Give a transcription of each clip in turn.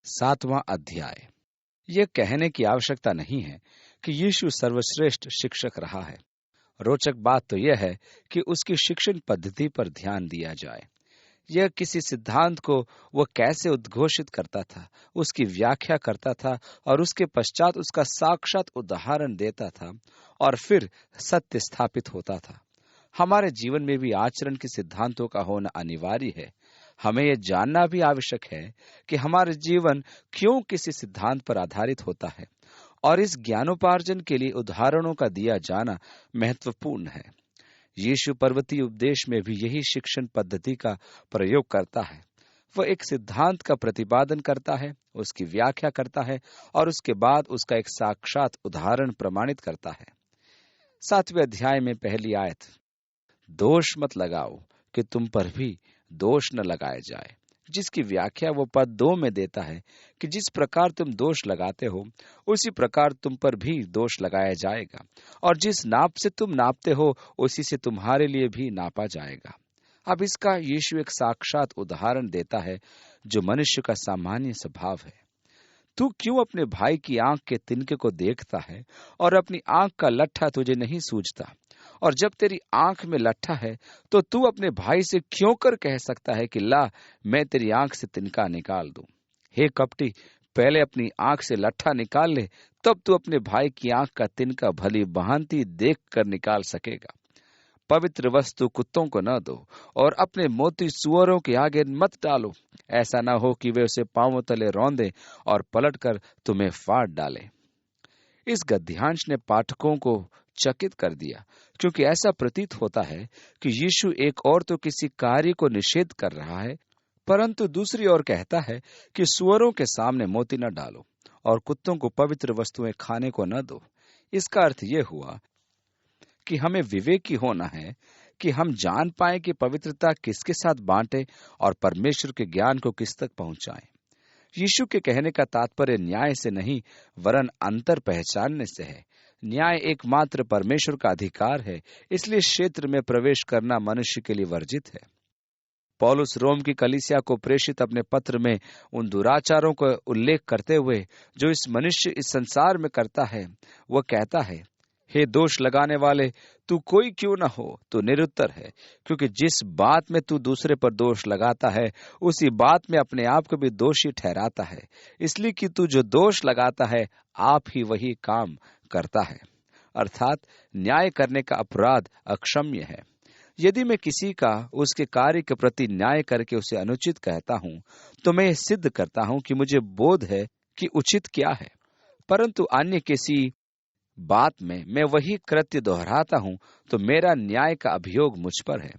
7वां अध्याय। यह कहने की आवश्यकता नहीं है कि यीशु सर्वश्रेष्ठ शिक्षक रहा है। रोचक बात तो यह है कि उसकी शिक्षण पद्धति पर ध्यान दिया जाए। यह किसी सिद्धांत को वह कैसे उद्घोषित करता था, उसकी व्याख्या करता था और उसके पश्चात उसका साक्षात उदाहरण देता था और फिर सत्य स्थापित होता था। हमारे जीवन में भी आचरण के सिद्धांतों का होना अनिवार्य है। हमें यह जानना भी आवश्यक है कि हमारे जीवन क्यों किसी सिद्धांत पर आधारित होता है, और इस ज्ञानोपार्जन के लिए उदाहरणों का दिया जाना महत्वपूर्ण है। यीशु पर्वतीय उपदेश में भी यही शिक्षण पद्धति का प्रयोग करता है। वह एक सिद्धांत का प्रतिपादन करता है, उसकी व्याख्या करता है और उसके बाद उसका एक साक्षात उदाहरण प्रमाणित करता है। 7वें अध्याय में पहली आयत, दोष मत लगाओ कि तुम पर भी दोष न लगाया जाए, जिसकी व्याख्या वो पद 2 में देता है कि जिस प्रकार तुम दोष लगाते हो उसी प्रकार तुम पर भी दोष लगाया जाएगा, और जिस नाप से तुम नापते हो उसी से तुम्हारे लिए भी नापा जाएगा। अब इसका यीशु एक साक्षात उदाहरण देता है जो मनुष्य का सामान्य स्वभाव है। तू क्यों अपने भाई की आंख के तिनके को देखता है और अपनी आंख का लट्ठा तुझे नहीं सूझता? और जब तेरी आंख में लट्ठा है तो तू अपने भाई से क्यों कर कह सकता है कि ला मैं तेरी आंख से तिनका निकाल दूं? हे कपटी, पहले अपनी आंख से लट्ठा निकाल ले, तब तू अपने भाई की आंख का तिनका भली भांति देख कर निकाल सकेगा। पवित्र वस्तु कुत्तों को न दो और अपने मोती सुअरों के आगे मत डालो, ऐसा न हो कि वे उसे पांवों तले रौंदे और पलटकर तुम्हें फाड़ डाले। इस गद्यांश ने पाठकों को चकित कर दिया, क्योंकि ऐसा प्रतीत होता है कि यीशु एक और तो किसी कार्य को निषेध कर रहा है, परंतु दूसरी ओर कहता है कि सुअरों के सामने मोती न डालो और कुत्तों को पवित्र वस्तुएं खाने को न दो। इसका अर्थ यह हुआ कि हमें विवेकी होना है कि हम जान पाएं कि पवित्रता किसके साथ बांटे और परमेश्वर के ज्ञान को किस तक पहुंचाएं। यीशु के कहने का तात्पर्य न्याय से नहीं वरन अंतर पहचानने से है। न्याय एकमात्र परमेश्वर का अधिकार है, इसलिए क्षेत्र में प्रवेश करना मनुष्य के लिए वर्जित है। पौलुस रोम की कलीसिया को प्रेषित अपने पत्र में उन दुराचारों का उल्लेख करते हुए जो इस मनुष्य इस संसार में करता है, वह कहता है, हे दोष लगाने वाले, तू कोई क्यों न हो तो निरुत्तर है, क्योंकि जिस बात में तू दूसरे पर दोष लगाता है उसी बात में अपने आप को भी दोषी ठहराता है, इसलिए कि तू जो दोष लगाता है आप ही वही काम करता है। अर्थात न्याय करने का अपराध अक्षम्य है। यदि मैं किसी का उसके कार्य के प्रति न्याय करके उसे अनुचित कहता हूं तो मैं सिद्ध करता हूं कि मुझे बोध है कि उचित क्या है, परंतु अन्य किसी बात में मैं वही कृत्य दोहराता हूं तो मेरा न्याय का अभियोग मुझ पर है,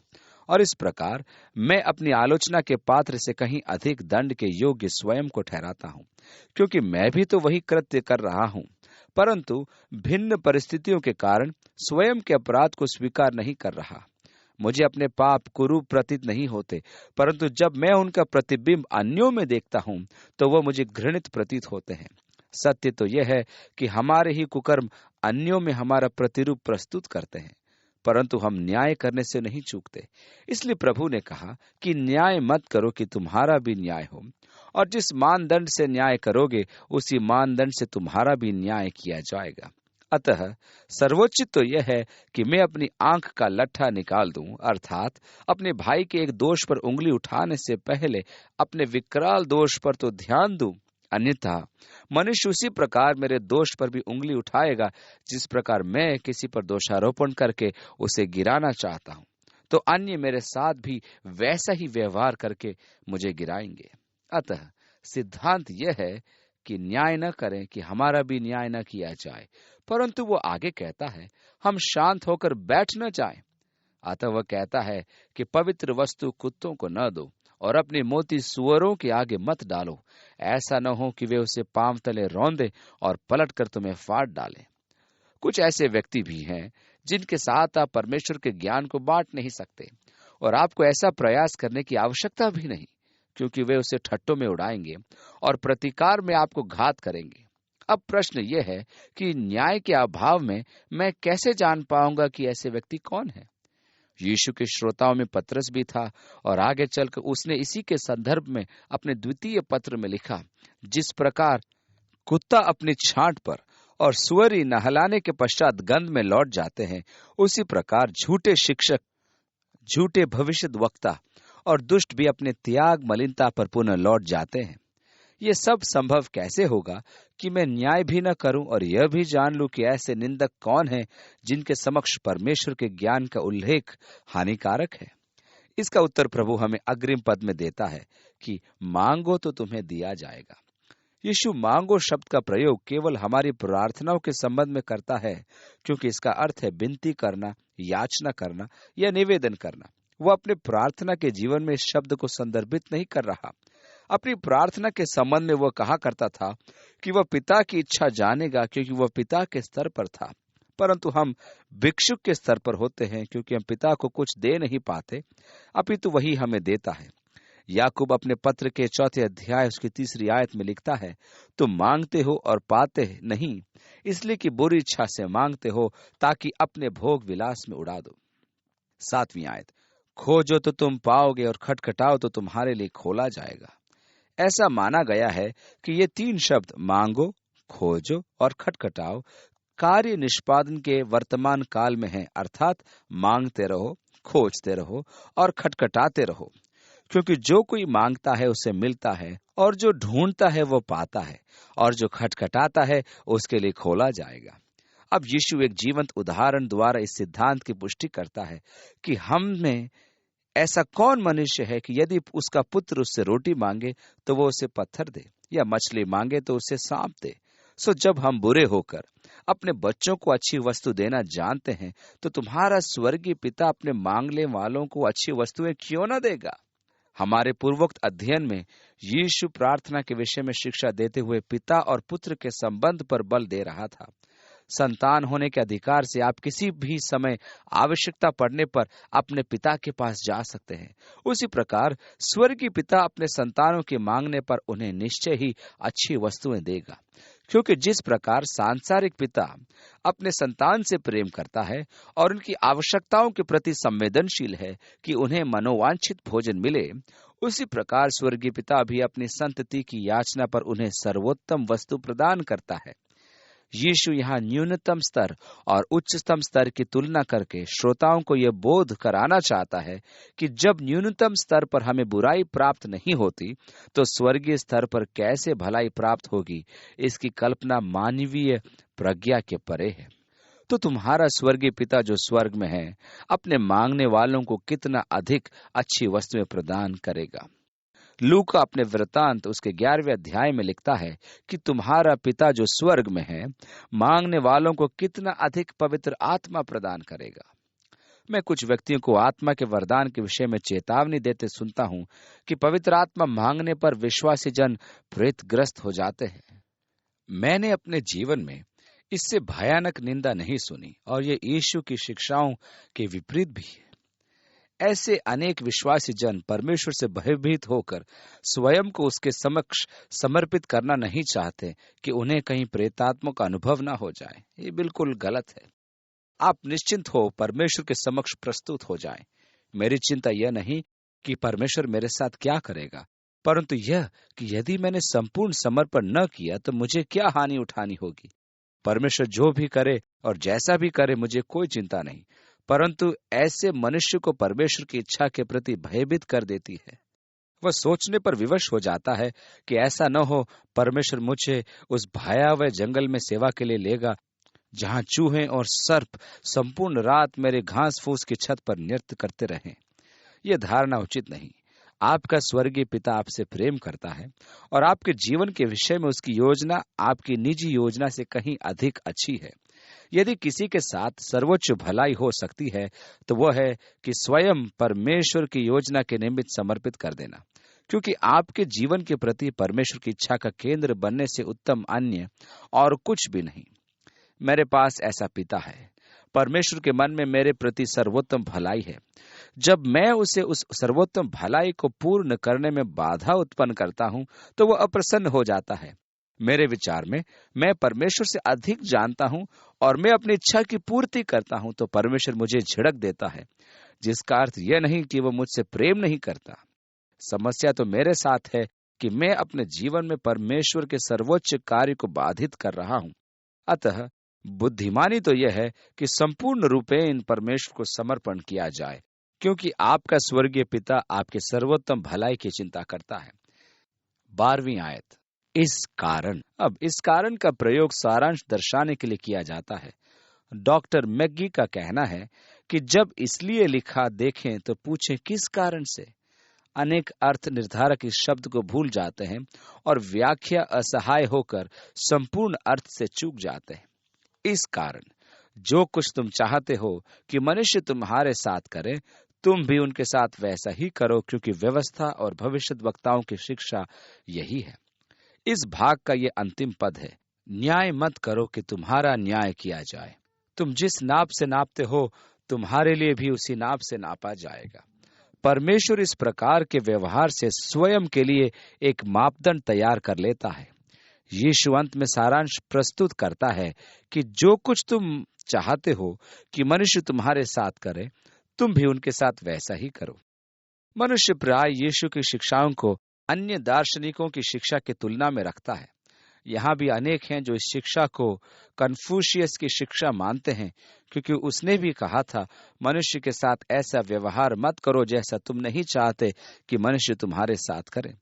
और इस प्रकार मैं अपनी आलोचना के पात्र से कहीं अधिक दंड के योग्य स्वयं को ठहराता हूं, क्योंकि मैं भी तो वही कृत्य कर रहा हूं, परंतु भिन्न परिस्थितियों के कारण स्वयं के अपराध को स्वीकार नहीं कर रहा। मुझे अपने पाप कुरूप प्रतीत नहीं होते, परंतु जब मैं उनका प्रतिबिंब अन्यों में देखता हूं तो वह मुझे घृणित प्रतीत होते हैं। सत्य तो यह है कि हमारे ही कुकर्म अन्यों में हमारा प्रतिरूप प्रस्तुत करते हैं, परंतु हम न्याय करने से नहीं चूकते। इसलिए प्रभु ने कहा कि न्याय मत करो कि तुम्हारा भी न्याय हो, और जिस मानदंड से न्याय करोगे उसी मानदंड से तुम्हारा भी न्याय किया जाएगा। अतः सर्वोच्च तो यह है कि मैं अपनी आंख का लट्ठा निकाल दूं, अर्थात अपने भाई के एक दोष पर उंगली उठाने से पहले अपने विकराल दोष पर तो ध्यान दूं, अन्यथा मनुष्य उसी प्रकार मेरे दोष पर भी उंगली उठाएगा जिस प्रकार मैं किसी पर दोषारोपण करके उसे गिराना चाहता हूं, तो अन्य मेरे साथ भी वैसा ही व्यवहार करके मुझे गिराएंगे। अतः सिद्धांत यह है कि न्याय न करें कि हमारा भी न्याय न किया जाए, परंतु वो आगे कहता है हम शांत होकर बैठ न जाएं। अतः वह कहता है कि पवित्र वस्तु कुत्तों को न दो और अपने मोती सुअरों के आगे मत डालो, ऐसा न हो कि वे उसे पांव तले रौंदे और पलटकर तुम्हें फाड़ डालें। कुछ ऐसे व्यक्ति भी हैं जिनके साथ आप परमेश्वर के ज्ञान को बांट नहीं सकते, और आपको ऐसा प्रयास करने की आवश्यकता भी नहीं, क्योंकि वे उसे ठट्टों में उड़ाएंगे और प्रतिकार में आपको घात करेंगे। अब प्रश्न यह है कि न्याय के अभाव में मैं कैसे जान पाऊंगा कि ऐसे व्यक्ति कौन है? यीशु के श्रोताओं में पतरस भी था और आगे चलकर उसने इसी के संदर्भ में अपने द्वितीय पत्र में लिखा, जिस प्रकार कुत्ता अपनी छांट पर और सुअरी नहलाने के पश्चात गंध में लौट जाते हैं, उसी प्रकार झूठे शिक्षक, झूठे भविष्यद्वक्ता और दुष्ट भी अपने त्याग मलिनता पर पुनः लौट जाते हैं। ये सब संभव कैसे होगा कि मैं न्याय भी न करूं और यह भी जान लूं कि ऐसे निंदक कौन हैं जिनके समक्ष परमेश्वर के ज्ञान का उल्लेख हानिकारक है। इसका उत्तर प्रभु हमें अग्रिम पद में देता है कि मांगो तो तुम्हें दिया जाएगा। यीशु मांगो शब्द का प्रयोग केवल हमारी प्रार्थनाओं के संबंध में करता है, क्योंकि इसका अर्थ है विनती करना, याचना करना या निवेदन करना। वह अपने प्रार्थना के जीवन में इस शब्द को संदर्भित नहीं कर रहा। अपनी प्रार्थना के संबंध में वह कहा करता था कि वह पिता की इच्छा जानेगा, क्योंकि वह पिता के स्तर पर था। परंतु हम भिक्षुक के स्तर पर होते हैं, क्योंकि हम पिता को कुछ दे नहीं पाते, अपितु वही हमें देता है। याकूब अपने पत्र के 4 अध्याय उसकी 3 आयत में लिखता है, तुम मांगते हो और पाते नहीं, इसलिए कि बुरी इच्छा से मांगते हो, ताकि अपने भोग विलास में उड़ा दो। 7 आयत, खोजो तो तुम पाओगे और खटखटाओ तो तुम्हारे लिए खोला जाएगा। ऐसा माना गया है कि ये 3 शब्द मांगो, खोजो और खटखटाओ कार्य निष्पादन के वर्तमान काल में हैं, अर्थात मांगते रहो, खोजते रहो और खटखटाते रहो, क्योंकि जो कोई मांगता है उसे मिलता है, और जो ढूंढता है वो पाता है, और जो खटखटाता है उसके लिए खोला जाएगा। अब यीशु एक जीवंत उदाहरण द्वारा इस सिद्धांत की पुष्टि करता है कि हम में ऐसा कौन मनुष्य है कि यदि उसका पुत्र उससे रोटी मांगे तो वो उसे पत्थर दे, या मछली मांगे तो उसे सांप दे। सो जब हम बुरे होकर अपने बच्चों को अच्छी वस्तु देना जानते हैं, तो तुम्हारा स्वर्गीय पिता अपने मांगने वालों को अच्छी वस्तुएं क्यों न देगा। हमारे पूर्वोक्त अध्ययन में यीशु प्रार्थना के विषय में शिक्षा देते हुए पिता और पुत्र के संबंध पर बल दे रहा था। संतान होने के अधिकार से आप किसी भी समय आवश्यकता पड़ने पर अपने पिता के पास जा सकते हैं। उसी प्रकार स्वर्गीय पिता अपने संतानों के मांगने पर उन्हें निश्चय ही अच्छी वस्तुएं देगा, क्योंकि जिस प्रकार सांसारिक पिता अपने संतान से प्रेम करता है और उनकी आवश्यकताओं के प्रति संवेदनशील है कि उन्हें मनोवांछित भोजन मिले, उसी प्रकार स्वर्गीय पिता भी अपनी संतति की याचना पर उन्हें सर्वोत्तम वस्तु प्रदान करता है। यीशु यहाँ न्यूनतम स्तर और उच्चतम स्तर की तुलना करके श्रोताओं को यह बोध कराना चाहता है कि जब न्यूनतम स्तर पर हमें बुराई प्राप्त नहीं होती, तो स्वर्गीय स्तर पर कैसे भलाई प्राप्त होगी, इसकी कल्पना मानवीय प्रज्ञा के परे है। तो तुम्हारा स्वर्गीय पिता जो स्वर्ग में है, अपने मांगने वालों को कितना अधिक अच्छी वस्तुएं प्रदान करेगा। लूका अपने वृतांत उसके 11वें अध्याय में लिखता है कि तुम्हारा पिता जो स्वर्ग में है मांगने वालों को कितना अधिक पवित्र आत्मा प्रदान करेगा। मैं कुछ व्यक्तियों को आत्मा के वरदान के विषय में चेतावनी देते सुनता हूं कि पवित्र आत्मा मांगने पर विश्वासी जन प्रेतग्रस्त हो जाते हैं। मैंने अपने जीवन में इससे भयानक निंदा नहीं सुनी, और ये यीशु की शिक्षाओं के विपरीत भी है। ऐसे अनेक विश्वासी जन परमेश्वर से भयभीत होकर स्वयं को उसके समक्ष समर्पित करना नहीं चाहते कि उन्हें कहीं प्रेतात्मा का अनुभव न हो जाए। ये बिल्कुल गलत है। आप निश्चिंत हो परमेश्वर के समक्ष प्रस्तुत हो जाएं। मेरी चिंता यह नहीं कि परमेश्वर मेरे साथ क्या करेगा, परंतु यह कि यदि मैंने संपूर्ण समर्पण न किया तो मुझे क्या हानि उठानी होगी। परमेश्वर जो भी करे और जैसा भी करे मुझे कोई चिंता नहीं, परंतु ऐसे मनुष्य को परमेश्वर की इच्छा के प्रति भयभीत कर देती है। वह सोचने पर विवश हो जाता है कि ऐसा न हो परमेश्वर मुझे उस भयावह जंगल में सेवा के लिए लेगा, जहां चूहे और सर्प संपूर्ण रात मेरे घास फूस की छत पर नृत्य करते रहें। यह धारणा उचित नहीं। आपका स्वर्गीय पिता आपसे प्रेम करता है और आपके जीवन के विषय में उसकी योजना आपकी निजी योजना से कहीं अधिक अच्छी है। यदि किसी के साथ सर्वोच्च भलाई हो सकती है तो वह है कि स्वयं परमेश्वर की योजना के निमित्त समर्पित कर देना, क्योंकि आपके जीवन के प्रति परमेश्वर की इच्छा का केंद्र बनने से उत्तम अन्य और कुछ भी नहीं। मेरे पास ऐसा पिता है। परमेश्वर के मन में मेरे प्रति सर्वोत्तम भलाई है। जब मैं उसे उस सर्वोत्तम भलाई को पूर्ण करने में बाधा उत्पन्न करता हूं तो वह अप्रसन्न हो जाता है। मेरे विचार में मैं परमेश्वर से अधिक जानता हूं और मैं अपनी इच्छा की पूर्ति करता हूं तो परमेश्वर मुझे झिड़क देता है। जिसका अर्थ यह नहीं कि वो मुझसे प्रेम नहीं करता। समस्या तो मेरे साथ है कि मैं अपने जीवन में परमेश्वर के सर्वोच्च कार्य को बाधित कर रहा हूं। अतः बुद्धिमानी तो यह है कि संपूर्ण रूपे इन परमेश्वर को समर्पण किया जाए, क्योंकि आपका स्वर्गीय पिता आपके सर्वोत्तम भलाई की चिंता करता है। 12वीं आयत। अब इस कारण का प्रयोग सारांश दर्शाने के लिए किया जाता है। डॉक्टर मैगी का कहना है कि जब इसलिए लिखा देखें तो पूछें किस कारण से। अनेक अर्थ निर्धारक इस शब्द को भूल जाते हैं और व्याख्या असहाय होकर संपूर्ण अर्थ से चूक जाते हैं। इस कारण जो कुछ तुम चाहते हो कि मनुष्य तुम्हारे साथ करे, तुम भी उनके साथ वैसा ही करो, क्योंकि व्यवस्था और भविष्यद्वक्ताओं की शिक्षा यही है। इस भाग का ये अंतिम पद है, न्याय मत करो कि तुम्हारा न्याय किया जाए। तुम जिस नाप से नापते हो, तुम्हारे लिए भी उसी नाप से नापा जाएगा। परमेश्वर इस प्रकार के व्यवहार से स्वयं के लिए एक मापदंड तैयार कर लेता है। यीशु अंत में सारांश प्रस्तुत करता है कि जो कुछ तुम चाहते हो कि मनुष्य तुम्हारे साथ करे, तुम भी उनके साथ वैसा ही करो। मनुष्य प्राय यीशु की शिक्षाओं को अन्य दार्शनिकों की शिक्षा की तुलना में रखता है। यहाँ भी अनेक हैं जो इस शिक्षा को कन्फ्यूशियस की शिक्षा मानते हैं, क्योंकि उसने भी कहा था, मनुष्य के साथ ऐसा व्यवहार मत करो जैसा तुम नहीं चाहते कि मनुष्य तुम्हारे साथ करे।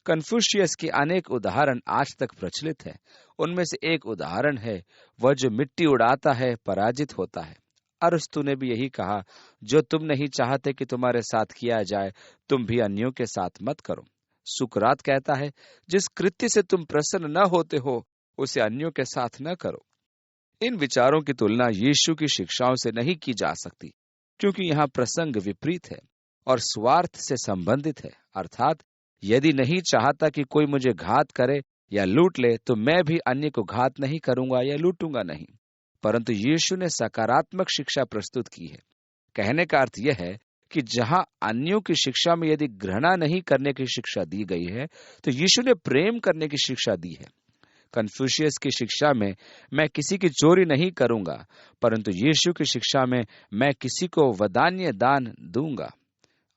कन्फ्यूशियस की अनेक उदाहरण आज तक प्रचलित है। उनमें से एक उदाहरण है, वह जो मिट्टी उड़ाता है पराजित होता है। अरस्तु ने भी यही कहा, जो तुम नहीं चाहते कि तुम्हारे साथ किया जाए, तुम भी अन्यों के साथ मत करो। सुकरात कहता है, जिस कृत्य से तुम प्रसन्न न होते हो, उसे अन्यों के साथ न करो। इन विचारों की तुलना यीशु की शिक्षाओं से नहीं की जा सकती, क्योंकि यहाँ प्रसंग विपरीत है और स्वार्थ से संबंधित है। अर्थात यदि नहीं चाहता कि कोई मुझे घात करे या लूट ले, तो मैं भी अन्य को घात नहीं करूंगा या लूटूंगा नहीं। परंतु यीशु ने सकारात्मक शिक्षा प्रस्तुत की है। कहने का अर्थ यह है कि जहां अन्यों की शिक्षा में यदि घृणा नहीं करने की शिक्षा दी गई है, तो यीशु ने प्रेम करने की शिक्षा दी है। कन्फ्यूशियस की शिक्षा में मैं किसी की चोरी नहीं करूंगा, परंतु यीशु की शिक्षा में मैं किसी को वदान्य दान दूंगा।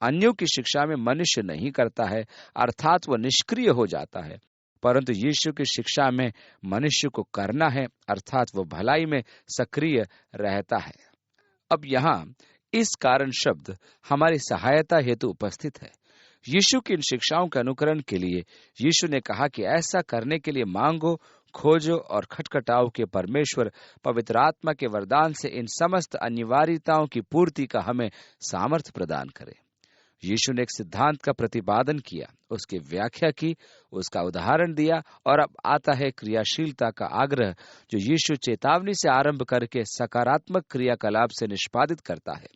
अन्यों की शिक्षा में मनुष्य नहीं करता है, अर्थात वह निष्क्रिय हो जाता है, परंतु यीशु की शिक्षा में मनुष्य को करना है, अर्थात वह भलाई में सक्रिय रहता है। अब यहाँ इस कारण शब्द हमारी सहायता हेतु उपस्थित है। यीशु की इन शिक्षाओं के अनुकरण के लिए यीशु ने कहा कि ऐसा करने के लिए मांगो, खोजो और खटखटाओ के परमेश्वर पवित्र आत्मा के वरदान से इन समस्त अनिवार्यताओं की पूर्ति का हमें सामर्थ्य प्रदान करे। यीशु ने एक सिद्धांत का प्रतिपादन किया, उसकी व्याख्या की, उसका उदाहरण दिया, और अब आता है क्रियाशीलता का आग्रह, जो यीशु चेतावनी से आरंभ करके सकारात्मक क्रियाकलाप से निष्पादित करता है।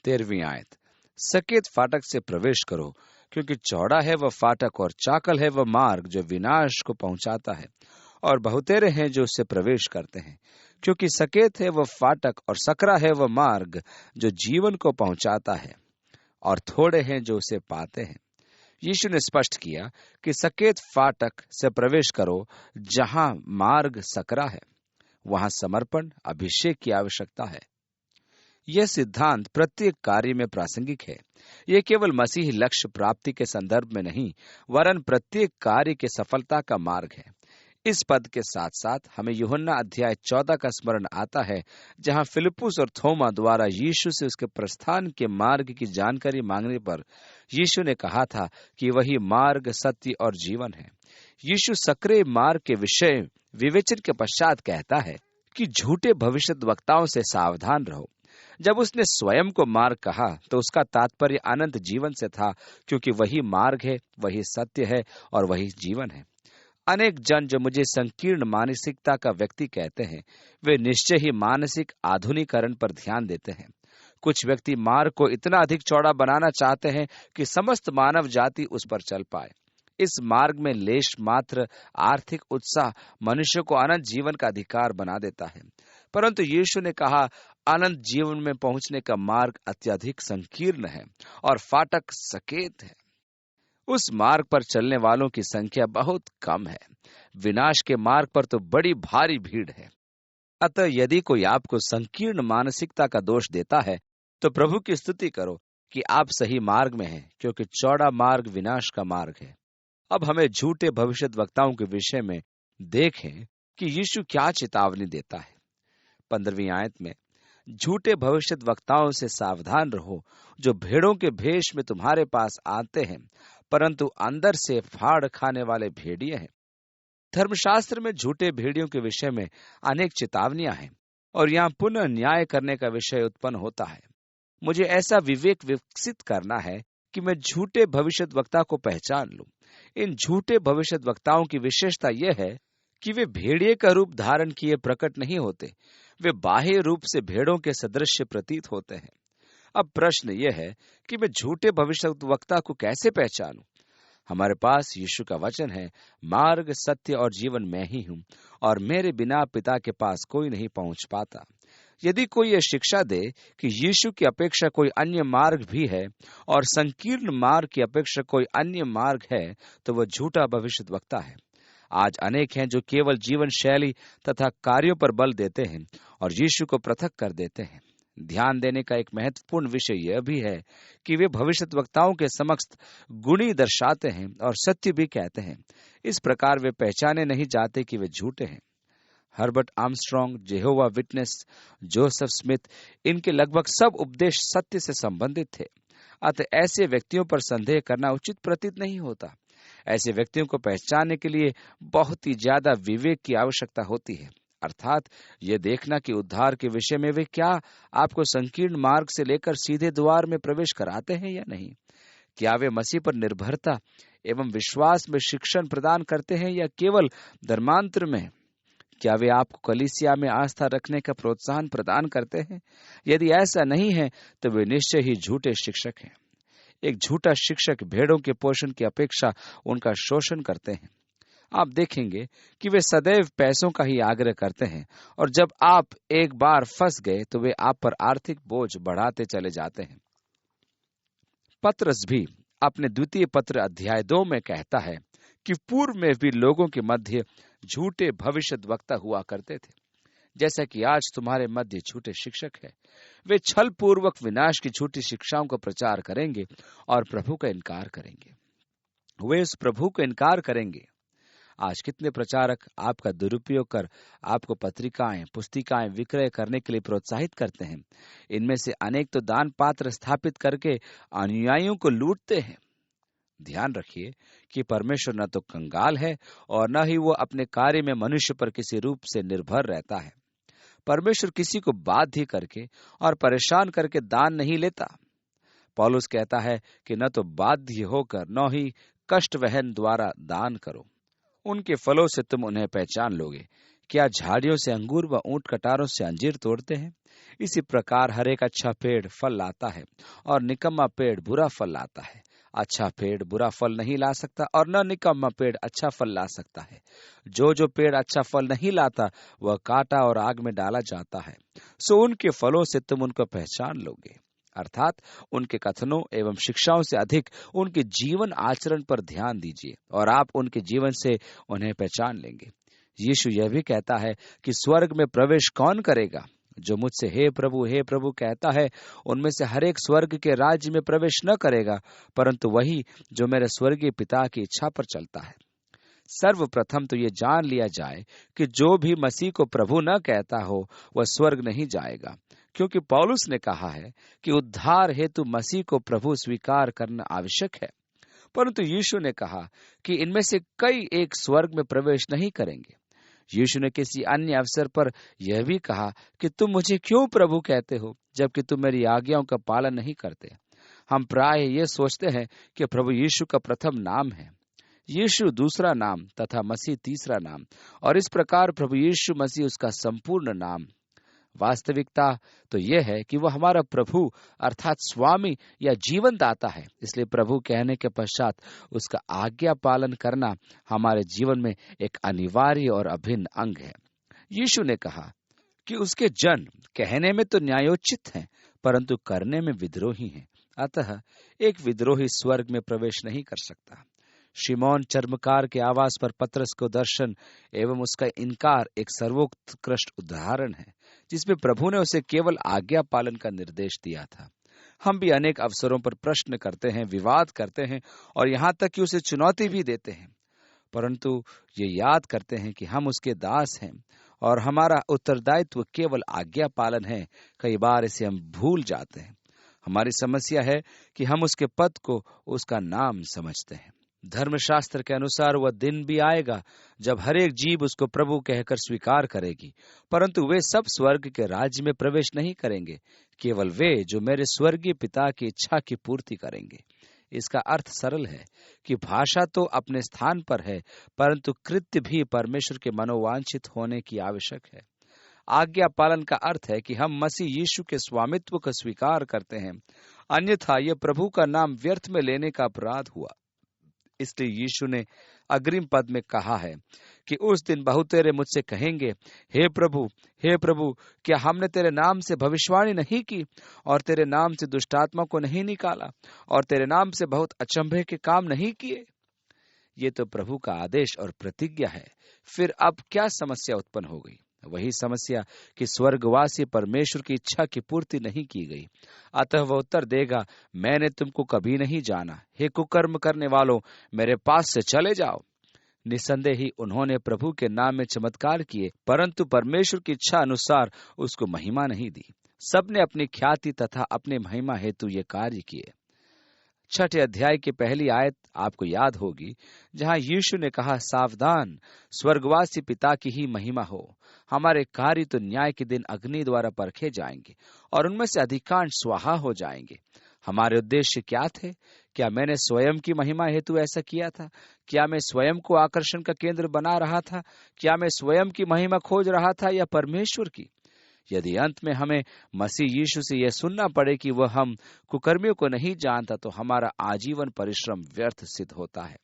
13वीं आयत। सकेत फाटक से प्रवेश करो, क्योंकि चौड़ा है वह फाटक और चाकल है वह मार्ग जो विनाश को पहुंचाता है, और बहुतेरे हैं जो उससे प्रवेश करते हैं। क्योंकि सकेत है वह फाटक और सकरा है वह मार्ग जो जीवन को पहुंचाता है, और थोड़े हैं जो उसे पाते हैं। यीशु ने स्पष्ट किया कि सकेत फाटक से प्रवेश करो। जहां मार्ग सकरा है, वहां समर्पण, अभिषेक की आवश्यकता है। यह सिद्धांत प्रत्येक कार्य में प्रासंगिक है। यह केवल मसीह लक्ष्य प्राप्ति के संदर्भ में नहीं, वरन प्रत्येक कार्य के सफलता का मार्ग है। इस पद के साथ साथ हमें यूहन्ना अध्याय 14 का स्मरण आता है, जहां फिलिप्पुस और थोमा द्वारा यीशु से उसके प्रस्थान के मार्ग की जानकारी मांगने पर यीशु ने कहा था कि वही मार्ग, सत्य और जीवन है। यीशु सकरे मार्ग के विषय विवेचन के पश्चात कहता है कि झूठे भविष्यद्वक्ताओं से सावधान रहो। जब उसने स्वयं को मार्ग कहा, तो उसका तात्पर्य अनंत जीवन से था, क्योंकि वही मार्ग है, वही सत्य है और वही जीवन है। अनेक जन जो मुझे संकीर्ण मानसिकता का व्यक्ति कहते हैं, वे निश्चय ही मानसिक आधुनिकीकरण पर ध्यान देते हैं। कुछ व्यक्ति मार्ग को इतना अधिक चौड़ा बनाना चाहते हैं कि समस्त मानव जाति उस पर चल पाए। इस मार्ग में लेश मात्र आर्थिक उत्साह मनुष्य को अनंत जीवन का अधिकार बना देता है, परंतु यीशु ने कहा, अनंत जीवन में पहुंचने का मार्ग अत्यधिक संकीर्ण है और फाटक सकेत है। उस मार्ग पर चलने वालों की संख्या बहुत कम है। विनाश के मार्ग पर तो बड़ी भारी भीड़ है। अतः यदि कोई आपको संकीर्ण मानसिकता का दोष देता है, तो प्रभु की स्तुति करो कि आप सही मार्ग में हैं, क्योंकि चौड़ा मार्ग विनाश का मार्ग है। अब हमें झूठे भविष्यद्वक्ताओं के विषय में देखें कि यीशु क्या चेतावनी देता है। 15वीं आयत में, झूठे भविष्यद्वक्ताओं से सावधान रहो, जो भेड़ों के भेष में तुम्हारे पास आते हैं, परंतु अंदर से फाड़ खाने वाले भेड़िए हैं। धर्मशास्त्र में झूठे भेड़ियों के विषय में अनेक चेतावनियां हैं और यहाँ पुनः न्याय करने का विषय उत्पन्न होता है। मुझे ऐसा विवेक विकसित करना है कि मैं झूठे भविष्यद्वक्ता को पहचान लूं। इन झूठे भविष्यद्वक्ताओं की विशेषता यह है कि वे भेड़िए का रूप धारण किए प्रकट नहीं होते, वे बाह्य रूप से भेड़ों के सदृश प्रतीत होते हैं। अब प्रश्न यह है कि मैं झूठे भविष्यद्वक्ता को कैसे पहचानूं? हमारे पास यीशु का वचन है, मार्ग, सत्य और जीवन मैं ही हूं, और मेरे बिना पिता के पास कोई नहीं पहुंच पाता। यदि कोई यह शिक्षा दे कि यीशु की अपेक्षा कोई अन्य मार्ग भी है और संकीर्ण मार्ग की अपेक्षा कोई अन्य मार्ग है, तो वह झूठा भविष्यद्वक्ता है। आज अनेक हैं जो केवल जीवन शैली तथा कार्यों पर बल देते हैं और यीशु को पृथक कर देते हैं। ध्यान देने का एक महत्वपूर्ण विषय यह भी है कि वे भविष्यद्वक्ताओं के समक्ष गुणी दर्शाते हैं और सत्य भी कहते हैं। इस प्रकार वे पहचाने नहीं जाते कि वे झूठे हैं। Herbert Armstrong, जेहोवा witness, Joseph Smith, इनके लगभग सब उपदेश सत्य से संबंधित थे। अतः ऐसे व्यक्तियों पर संदेह करना उचित प्रतीत नहीं होता। ऐसे व्यक्तियों को पहचानने के लिए बहुत ही ज्यादा विवेक की आवश्यकता होती है, अर्थात ये देखना कि उद्धार के विषय में वे क्या आपको संकीर्ण मार्ग से लेकर सीधे द्वार में प्रवेश कराते हैं या नहीं। क्या वे मसीह पर निर्भरता एवं विश्वास में शिक्षण प्रदान करते हैं या केवल धर्मांतर में? क्या वे आपको कलीसिया में आस्था रखने का प्रोत्साहन प्रदान करते हैं? यदि ऐसा नहीं है तो वे निश्चय ही झूठे शिक्षक हैं। एक झूठा शिक्षक भेड़ों के पोषण की अपेक्षा उनका शोषण करते हैं। आप देखेंगे कि वे सदैव पैसों का ही आग्रह करते हैं, और जब आप एक बार फंस गए तो वे आप पर आर्थिक बोझ बढ़ाते चले जाते हैं। पत्रस भी अपने द्वितीय पत्र अध्याय 2 में कहता है कि पूर्व में भी लोगों के मध्य झूठे भविष्यद्वक्ता हुआ करते थे, जैसा कि आज तुम्हारे मध्य झूठे शिक्षक है। वे छल पूर्वक विनाश की झूठी शिक्षाओं का प्रचार करेंगे और प्रभु का इनकार करेंगे। वे उस प्रभु को इनकार करेंगे। आज कितने प्रचारक आपका दुरुपयोग कर आपको पत्रिकाएं, पुस्तिकाएं विक्रय करने के लिए प्रोत्साहित करते हैं। इनमें से अनेक तो दान पात्र स्थापित करके अनुयायियों को लूटते हैं। ध्यान रखिए कि परमेश्वर न तो कंगाल है और न ही वो अपने कार्य में मनुष्य पर किसी रूप से निर्भर रहता है। परमेश्वर किसी को बाध्य करके और परेशान करके दान नहीं लेता। पौलुस कहता है कि न तो बाध्य होकर न ही कष्ट वहन द्वारा दान करो। उनके फलों से तुम उन्हें पहचान लोगे। क्या झाड़ियों से अंगूर व ऊंट कटारों से अंजीर तोड़ते हैं? इसी प्रकार हर एक अच्छा पेड़ फल लाता है और निकम्मा पेड़ बुरा फल लाता है। अच्छा पेड़ बुरा फल नहीं ला सकता और न निकम्मा पेड़ अच्छा फल ला सकता है। जो पेड़ अच्छा फल नहीं लाता वह काटा और आग में डाला जाता है। सो उनके फलों से तुम उनको पहचान लोगे। अर्थात उनके कथनों एवं शिक्षाओं से अधिक उनके जीवन आचरण पर ध्यान दीजिए और आप उनके जीवन से उन्हें पहचान लेंगे। यीशु यह भी कहता है कि स्वर्ग में प्रवेश कौन करेगा? जो मुझसे हे प्रभु कहता है, उनमें से हर एक स्वर्ग के राज्य में प्रवेश न करेगा, परंतु वही जो मेरे स्वर्गीय पिता की इच्छा पर चलता है। सर्वप्रथम तो ये जान लिया जाए कि जो भी मसीह को प्रभु न कहता हो वह स्वर्ग नहीं जाएगा, क्योंकि पौलुस ने कहा है कि उद्धार हेतु मसीह को प्रभु स्वीकार करना आवश्यक है। परंतु यीशु ने कहा कि इनमें से कई एक स्वर्ग में प्रवेश नहीं करेंगे। यीशु ने किसी अन्य अवसर पर यह भी कहा कि तुम मुझे क्यों प्रभु कहते हो, जबकि तुम मेरी आज्ञाओं का पालन नहीं करते। हम प्राय ये सोचते हैं कि प्रभु यीशु का प्रथम नाम है, यीशु दूसरा नाम तथा मसीह तीसरा नाम, और इस प्रकार प्रभु यीशु मसीह उसका संपूर्ण नाम। वास्तविकता तो यह है कि वह हमारा प्रभु अर्थात स्वामी या जीवन दाता है। इसलिए प्रभु कहने के पश्चात उसका आज्ञा पालन करना हमारे जीवन में एक अनिवार्य और अभिन्न अंग है। यीशु ने कहा कि उसके जन कहने में तो न्यायोचित हैं, परंतु करने में विद्रोही हैं। अतः एक विद्रोही स्वर्ग में प्रवेश नहीं कर सकता। शिमोन चर्मकार के आवास पर पतरस को दर्शन एवं उसका इनकार एक सर्वोत्कृष्ट उदाहरण है। जिसमें प्रभु ने उसे केवल आज्ञा पालन का निर्देश दिया था। हम भी अनेक अवसरों पर प्रश्न करते हैं, विवाद करते हैं और यहाँ तक कि उसे चुनौती भी देते हैं, परंतु ये याद करते हैं कि हम उसके दास हैं और हमारा उत्तरदायित्व केवल आज्ञा पालन है। कई बार इसे हम भूल जाते हैं। हमारी समस्या है कि हम उसके पद को उसका नाम समझते हैं। धर्मशास्त्र के अनुसार वह दिन भी आएगा जब हर एक जीव उसको प्रभु कहकर स्वीकार करेगी, परंतु वे सब स्वर्ग के राज्य में प्रवेश नहीं करेंगे, केवल वे जो मेरे स्वर्गीय पिता की इच्छा की पूर्ति करेंगे। इसका अर्थ सरल है कि भाषा तो अपने स्थान पर है, परंतु कृत्य भी परमेश्वर के मनोवांछित होने की आवश्यक है। आज्ञा पालन का अर्थ है कि हम मसीह यीशु के स्वामित्व को स्वीकार करते हैं, अन्यथा यह प्रभु का नाम व्यर्थ में लेने का अपराध हुआ। इसलिए यीशु ने अग्रिम पद में कहा है कि उस दिन बहुतेरे मुझसे कहेंगे, हे प्रभु, क्या हमने तेरे नाम से भविष्यवाणी नहीं की और तेरे नाम से दुष्टात्मा को नहीं निकाला और तेरे नाम से बहुत अचंभे के काम नहीं किए? ये तो प्रभु का आदेश और प्रतिज्ञा है। फिर अब क्या समस्या उत्पन्न हो गई? वही समस्या कि स्वर्गवासी परमेश्वर की इच्छा की पूर्ति नहीं की गई। अतः वह उत्तर देगा, मैंने तुमको कभी नहीं जाना, हे कुकर्म करने वालों, मेरे पास से चले जाओ। निसंदेह ही उन्होंने प्रभु के नाम में चमत्कार किए, परंतु परमेश्वर की इच्छा अनुसार उसको महिमा नहीं दी। सबने अपनी ख्याति तथा अपने महिमा हेतु ये कार्य किए। 6 अध्याय की पहली आयत आपको याद होगी, जहां यीशु ने कहा, सावधान, स्वर्गवासी पिता की ही महिमा हो। हमारे कार्य तो न्याय के दिन अग्नि द्वारा परखे जाएंगे और उनमें से अधिकांश स्वाहा हो जाएंगे। हमारे उद्देश्य क्या थे? क्या मैंने स्वयं की महिमा हेतु ऐसा किया था? क्या मैं स्वयं को आकर्षण का केंद्र बना रहा था? क्या मैं स्वयं की महिमा खोज रहा था या परमेश्वर की? यदि अंत में हमें मसीह यीशु से यह सुनना पड़े कि वह हम कुकर्मियों को नहीं जानता, तो हमारा आजीवन परिश्रम व्यर्थ सिद्ध होता है।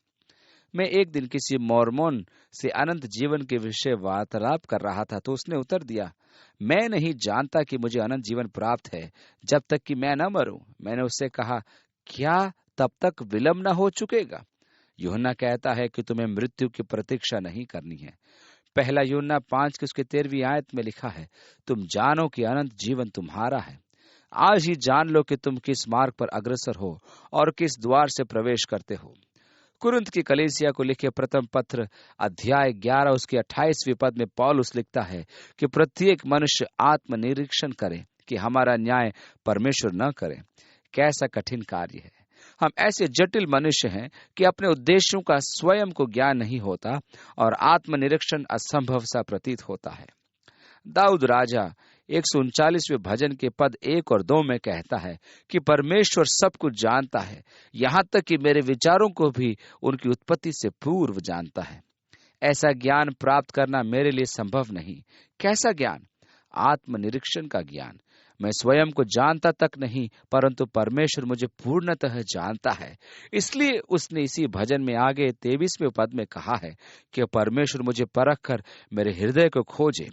मैं एक दिन किसी मोर्मोन से अनंत जीवन के विषय वार्तालाप कर रहा था, तो उसने उत्तर दिया, मैं नहीं जानता कि मुझे अनंत जीवन प्राप्त है जब तक कि मैं न मरूं। मैंने उससे कहा, क्या तब तक विलंब न हो चुकेगा? यूहन्ना कहता है कि तुम्हें मृत्यु की प्रतीक्षा नहीं करनी है। पहला यूहन्ना 5 की उसकी 13वीं आयत में लिखा है, तुम जानो कि अनंत जीवन तुम्हारा है। आज ही जान लो कि तुम किस मार्ग पर अग्रसर हो और किस द्वार से प्रवेश करते हो। कुरिन्थ की कलीसिया को लिखे प्रथम पत्र अध्याय 11 उसके 28वें पद में पौलुस लिखता है कि प्रत्येक मनुष्य आत्मनिरीक्षण करे कि हमारा न्याय परमेश्वर न करे। कैसा कठिन कार्य है! हम ऐसे जटिल मनुष्य हैं कि अपने उद्देश्यों का स्वयं को ज्ञान नहीं होता और आत्मनिरीक्षण असंभव सा प्रतीत होता है। दाऊद राजा 139वें भजन के पद 1 और 2 में कहता है कि परमेश्वर सब कुछ जानता है, यहाँ तक कि मेरे विचारों को भी उनकी उत्पत्ति से पूर्व जानता है। ऐसा ज्ञान प्राप्त करना मेरे लिए संभव नहीं। कैसा ज्ञान? आत्मनिरीक्षण का ज्ञान। मैं स्वयं को जानता तक नहीं, परंतु परमेश्वर मुझे पूर्णतः जानता है। इसलिए उसने इसी भजन में आगे 23वें पद में कहा है कि परमेश्वर मुझे परख कर मेरे हृदय को खोजे।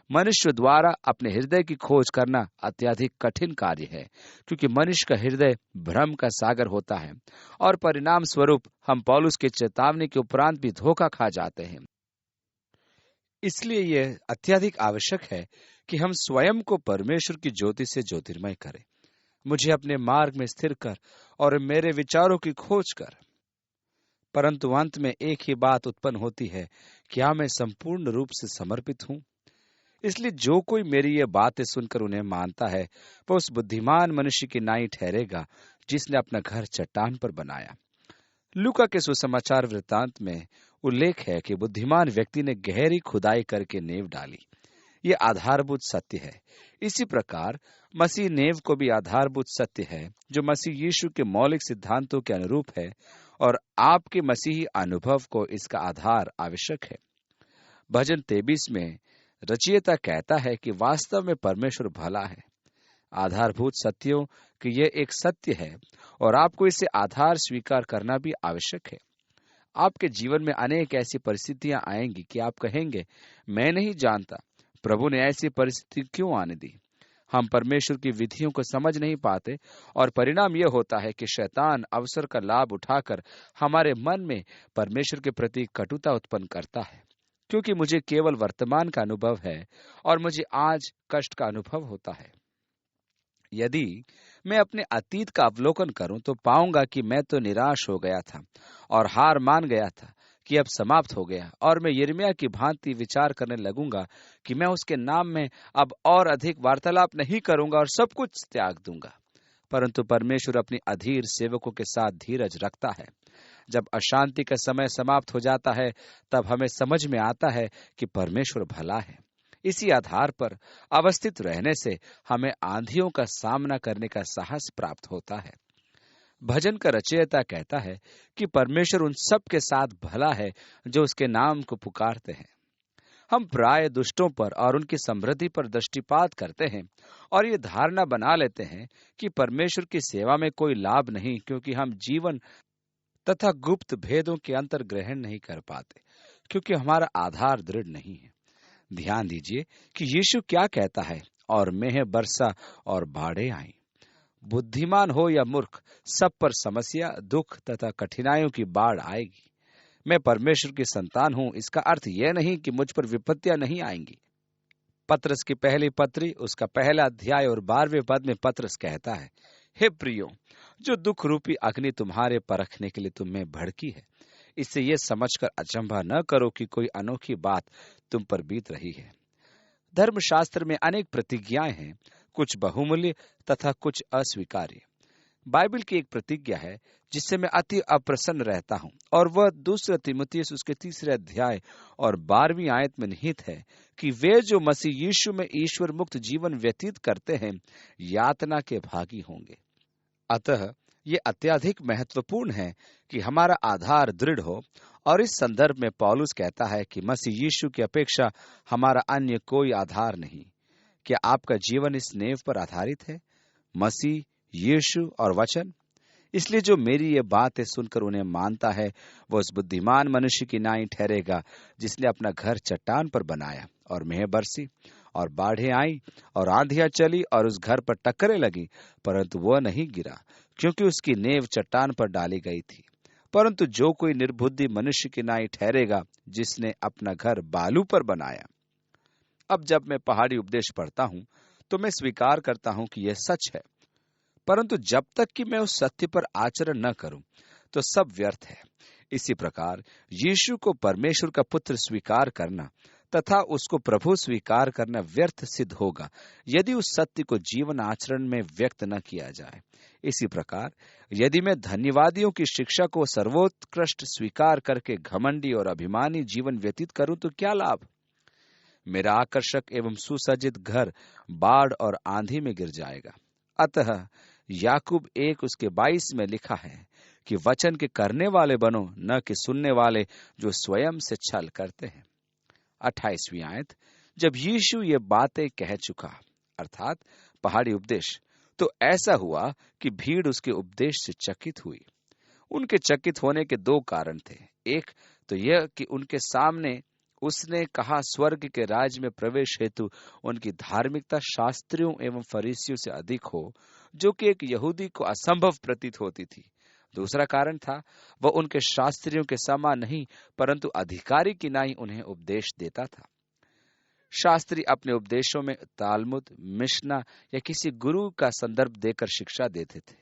मनुष्य द्वारा अपने हृदय की खोज करना अत्यधिक कठिन कार्य है, क्योंकि मनुष्य का हृदय भ्रम का सागर होता है और परिणाम स्वरूप हम पौलुस के चेतावनी के उपरांत भी धोखा खा जाते हैं। इसलिए यह अत्यधिक आवश्यक है कि हम स्वयं को परमेश्वर की ज्योति से ज्योतिर्मय करें। मुझे अपने मार्ग में स्थिर कर और मेरे विचारों की खोज कर। परंतु अंत में एक ही बात उत्पन्न होती है, क्या मैं संपूर्ण रूप से समर्पित हूं? इसलिए जो कोई मेरी ये बातें सुनकर उन्हें मानता है, वह उस बुद्धिमान मनुष्य की नाई ठहरेगा जिसने अपना घर चट्टान पर बनाया। लूका के सुसमाचार वृत्तांत में उल्लेख है कि बुद्धिमान व्यक्ति ने गहरी खुदाई करके नींव डाली। ये आधारभूत सत्य है। इसी प्रकार मसीह नेव को भी आधारभूत सत्य है, जो मसीह यीशु के मौलिक सिद्धांतों के अनुरूप है, और आपके मसीही अनुभव को इसका आधार आवश्यक है। भजन 23 में रचयिता कहता है कि वास्तव में परमेश्वर भला है। आधारभूत सत्यों कि यह एक सत्य है और आपको इसे आधार स्वीकार करना भी आवश्यक है। आपके जीवन में अनेक ऐसी परिस्थितियां आएंगी कि आप कहेंगे, मैं नहीं जानता प्रभु ने ऐसी परिस्थिति क्यों आने दी। हम परमेश्वर की विधियों को समझ नहीं पाते और परिणाम यह होता है कि शैतान अवसर का लाभ उठाकर हमारे मन में परमेश्वर के प्रति कटुता उत्पन्न करता है। क्योंकि मुझे केवल वर्तमान का अनुभव है और मुझे आज कष्ट का अनुभव होता है। यदि मैं अपने अतीत का अवलोकन करूं तो पाऊंगा कि मैं तो निराश हो गया था और हार मान गया था कि अब समाप्त हो गया, और मैं यिर्मयाह की भांति विचार करने लगूंगा कि मैं उसके नाम में अब और अधिक वार्तालाप नहीं करूंगा और सब कुछ त्याग दूंगा। परंतु परमेश्वर अपनी अधीर सेवकों के साथ धीरज रखता है। जब अशांति का समय समाप्त हो जाता है, तब हमें समझ में आता है कि परमेश्वर भला है। इसी आधार पर अवस्थित रहने से हमें आंधियों का सामना करने का साहस प्राप्त होता है। भजन का रचयिता कहता है कि परमेश्वर उन सब के साथ भला है जो उसके नाम को पुकारते हैं। हम प्राय दुष्टों पर और उनकी समृद्धि पर दृष्टिपात करते हैं और ये धारणा बना लेते हैं कि परमेश्वर की सेवा में कोई लाभ नहीं, क्योंकि हम जीवन तथा गुप्त भेदों के अंतर ग्रहण नहीं कर पाते, क्योंकि हमारा आधार दृढ़ नहीं है। ध्यान दीजिए कि यीशु क्या कहता है, और मेह बरसा और बाढ़ें आई। बुद्धिमान हो या मूर्ख, सब पर समस्या, दुख तथा कठिनाइयों की बाढ़ आएगी। मैं परमेश्वर की संतान हूं, इसका अर्थ यह नहीं कि मुझ पर विपत्तियां नहीं आएंगी। पत्रस की पहली पत्री, उसका पहला अध्याय और 12वें पद में पत्रस कहता है, हे प्रियो, जो दुख रूपी अग्नि तुम्हारे परखने के लिए तुम में भड़की है, इससे यह समझकर अचंभा न करो कि कोई अनोखी बात तुम पर बीत रही है। धर्मशास्त्र में अनेक प्रतिज्ञाएं हैं, कुछ बहुमूल्य तथा कुछ अस्वीकार्य। बाइबल की एक प्रतिज्ञा है जिससे मैं अति अप्रसन्न रहता हूं, और वह 2 तीमुथियुस उसके 3 अध्याय और 12वीं आयत में निहित है कि वे जो मसीह यीशु में ईश्वर मुक्त जीवन व्यतीत करते हैं, यातना के भागी होंगे। अतः ये अत्यधिक महत्वपूर्ण है कि हमारा आधार दृढ़ हो, और इस संदर्भ में पौलुस कहता है कि मसीह यीशु की अपेक्षा हमारा अन्य कोई आधार नहीं। क्या आपका जीवन इस नेव पर आधारित है, मसीह, यीशु और वचन? इसलिए जो मेरी ये बातें सुनकर उन्हें मानता है, वह उस बुद्धिमान मनुष्य की नाई ठहरेगा जिसने अपना घर चट्टान पर बनाया, और मेह बरसी और बाढ़ें आई और आंधियां चली और उस घर पर टक्करें लगी, परंतु वह नहीं गिरा, क्योंकि उसकी नेव चट्टान पर डाली गई थी। परंतु जो कोई निर्बुद्धि मनुष्य की नाई ठहरेगा जिसने अपना घर बालू पर बनाया। अब जब मैं पहाड़ी उपदेश पढ़ता हूं तो मैं स्वीकार करता हूं कि यह सच है, परंतु जब तक कि मैं उस सत्य पर आचरण न करूं तो सब व्यर्थ है। इसी प्रकार यीशु को परमेश्वर का पुत्र स्वीकार करना तथा उसको प्रभु स्वीकार करना व्यर्थ सिद्ध होगा यदि उस सत्य को जीवन आचरण में व्यक्त न किया जाए। इसी प्रकार यदि मैं धन्यवादियों की शिक्षा को सर्वोत्कृष्ट स्वीकार करके घमंडी और अभिमानी जीवन व्यतीत करूं तो क्या लाभ? मेरा आकर्षक एवं सुसज्जित घर बाढ़ और आंधी में गिर जाएगा। अतः याकूब 1 उसके 22 में लिखा है कि वचन के करने वाले बनो, न कि सुनने वाले जो स्वयं से छल करते हैं। 28वीं आयत, जब यीशु ये बातें कह चुका, अर्थात पहाड़ी उपदेश, तो ऐसा हुआ कि भीड़ उसके उपदेश से चकित हुई। उनके चकित होने के 2 कारण थे। एक तो यह कि उनके सामने उसने कहा स्वर्ग के राज्य में प्रवेश हेतु उनकी धार्मिकता शास्त्रियों एवं फरीसियों से अधिक हो, जो कि एक यहूदी को असंभव प्रतीत होती थी। दूसरा कारण था, वह उनके शास्त्रियों के समान नहीं, परंतु अधिकारी की नाई उन्हें उपदेश देता था। शास्त्री अपने उपदेशों में तालमुद, मिशना या किसी गुरु का संदर्भ देकर शिक्षा देते थे।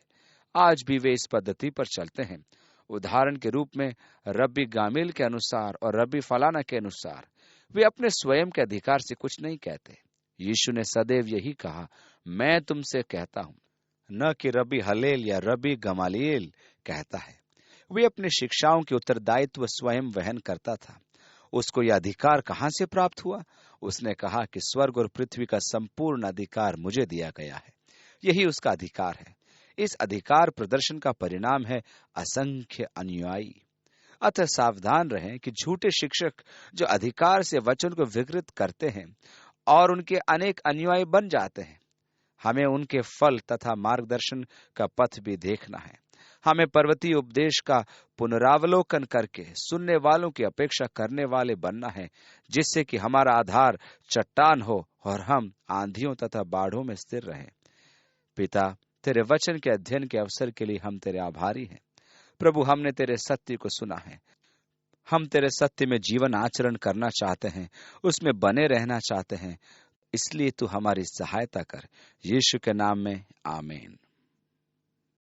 आज भी वे इस पद्धति पर चलते हैं। उदाहरण के रूप में रब्बी गामिल के अनुसार और रब्बी फलाना के अनुसार वे अपने स्वयं के अधिकार से कुछ नहीं कहते। यीशु ने सदैव यही कहा, मैं तुमसे कहता हूं, न कि रब्बी हलेल या रब्बी गमालिएल कहता है। वे अपनी शिक्षाओं के उत्तरदायित्व स्वयं वहन करता था। उसको यह अधिकार कहां से प्राप्त हुआ? उसने कहा कि स्वर्ग और पृथ्वी का संपूर्ण अधिकार मुझे दिया गया है। यही उसका अधिकार है। इस अधिकार प्रदर्शन का परिणाम है असंख्य अनुयायी। अतः सावधान रहें कि झूठे शिक्षक जो अधिकार से वचन को विकृत करते हैं और उनके अनेक अनुयायी बन जाते हैं, हमें उनके फल तथा मार्गदर्शन का पथ भी देखना है। हमें पर्वतीय उपदेश का पुनरावलोकन करके सुनने वालों की अपेक्षा करने वाले बनना है, जिससे कि हमारा आधार चट्टान हो और हम आंधियों तथा बाढ़ों में स्थिर रहें। पिता, तेरे वचन के अध्ययन के अवसर के लिए हम तेरे आभारी हैं। प्रभु, हमने तेरे सत्य को सुना है। हम तेरे सत्य में जीवन आचरण करना चाहते हैं, उसमें बने रहना चाहते हैं। इसलिए तू हमारी सहायता कर। यीशु के नाम में आमीन।